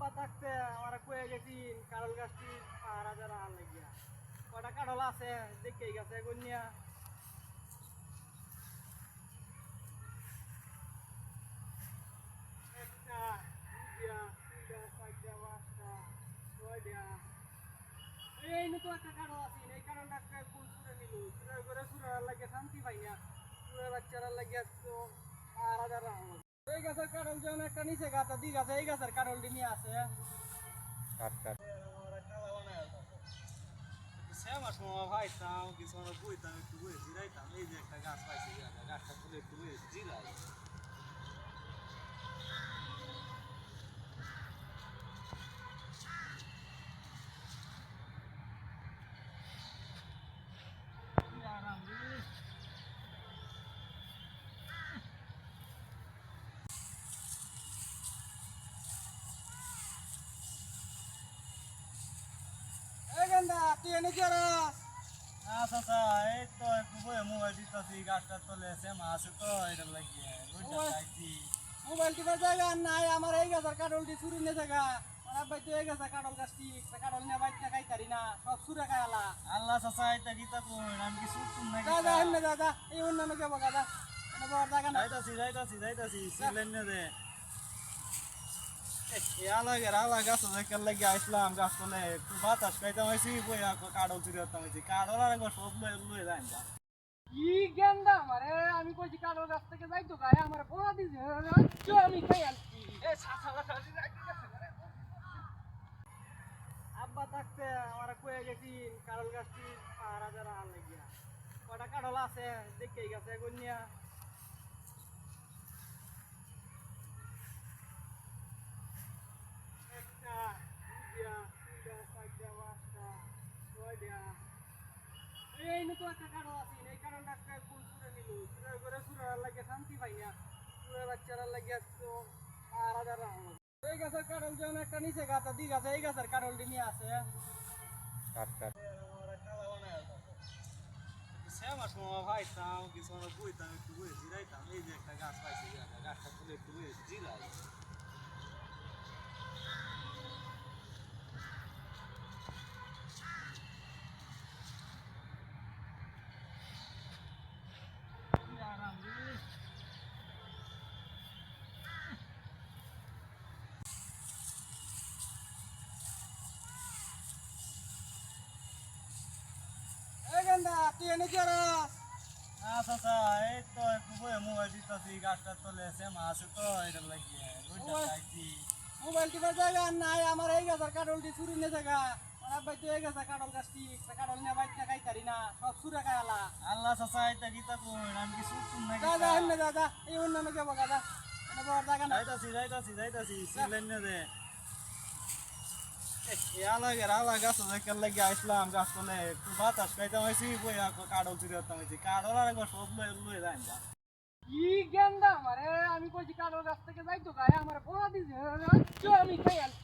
আব্বা থাকতে আমার কয়ে গেছি কারল গাছটি পাহারা যারা আর লাগিয়া কটা কারল আছে দেখেই গেছে গনিয়া একটা দুইটা তিনটা চারটা পাঁচটা ছয়টা এই নতুন একটা কারল আছে এই কারণটা কোন সুরে নিল সুরে করে সুরার লাগে শান্তি পাই না সুরে বাচ্চারা লাগিয়া তো পাহারা যারা এই গাছের কারল যেমন একটা নিচে গাছ দি গাছে এই গাছের কারলটি নিয়ে আছে কাট কাট আমার সময় ভাইতাম কিছু আমরা বইতাম একটু বই জিরাইতাম এই যে একটা গাছ পাইছি গাছটা তুলে একটু বই জিরাই তুই এনে কি আচ্ছা এই তো একটু বয়ে মোবাইল দিতেছি গাছটা চলে এসে মাছ তো এটা লাগিয়ে মোবাইল টিপার জায়গা নাই আমার এই গাছের কাটলটি চুরি নিয়ে জায়গা আমার ভাই তো এই গাছের কাটল গাছটি কাটল নিয়ে বাইক খাই তারি না সব চুরে খাইলা আল্লাহ চাচা এটা গীতা কোন আমি কি শুনতুম না দাদা এমনি দাদা এই অন্যান্য কে বকা এনে বড় জায়গা না যাইতাছি সিলেন দে আলা গাছ দেখে লাগে আসলাম গাছ তোলে একটু বাতাস খাইতাম হয়েছি বইয়া কাডল চুরি হতাম হয়েছি কাডল আর একবার সব লয়ে যায় না কি গেন্দা আমারে আমি কইছি কাটল গাছ থেকে যাইতো গায় আমার বড় দিছে আমি খাই আলছি এ আব্বা থাকতে আমার কয়ে গেছি কাটল গাছটি পাহারা যারা আর লাগিয়া কটা কাটল আছে দেখেই গেছে গনিয়া একটা দুইটা তিনটা চারটা পাঁচটা ছয়টা এই নতুন একটা কারণ আছে এই কারণটা কোন সুরে নিল সুরে করে সুরার লাগে শান্তি পাই না সুরে বাচ্চারা লাগিয়া তো পাহারা যারা এই গাছের কারণ যেমন একটা নিচে গাছ দি গাছে এই গাছের কারণটি নিয়ে আছে কাট কাট আমার সময় ভাইতাম কিছু আমরা বইতাম একটু বই জিরাইতাম এই যে একটা গাছ পাইছি গাছটা তুলে একটু বই জিরাই তুই এনে কি আচ্ছা এই তো একটু বয়ে মোবাইল দিতেছি গাছটা চলে এসে মাছ তো এটা লাগিয়ে মোবাইল টিপার জায়গা নাই আমার এই গাছের কাটলটি চুরি নিয়ে জায়গা আমার ভাই তো এই গাছের কাটল গাছটি কাটল নিয়ে বাইক খাই তারি না সব চুরে খাইলা আল্লাহ চাচা এটা গীতা কোন আমি কি শুনতুম না দাদা এমনি দাদা এই অন্যান্য কে বকা এনে বড় জায়গা না যাইতাছি সিলেন দে আলা গাছ দেখে লাগে আসলাম গাছ তোলে একটু বাতাস খাইতাম হয়েছি বইয়া কাডল চুরি হতাম হয়েছি কাডল আর একবার সব লয়ে যায় না কি গেন্দা আমারে আমি কইছি কাটল গাছ থেকে যাইতো গায় আমার বড় দিছে আমি খাই আলছি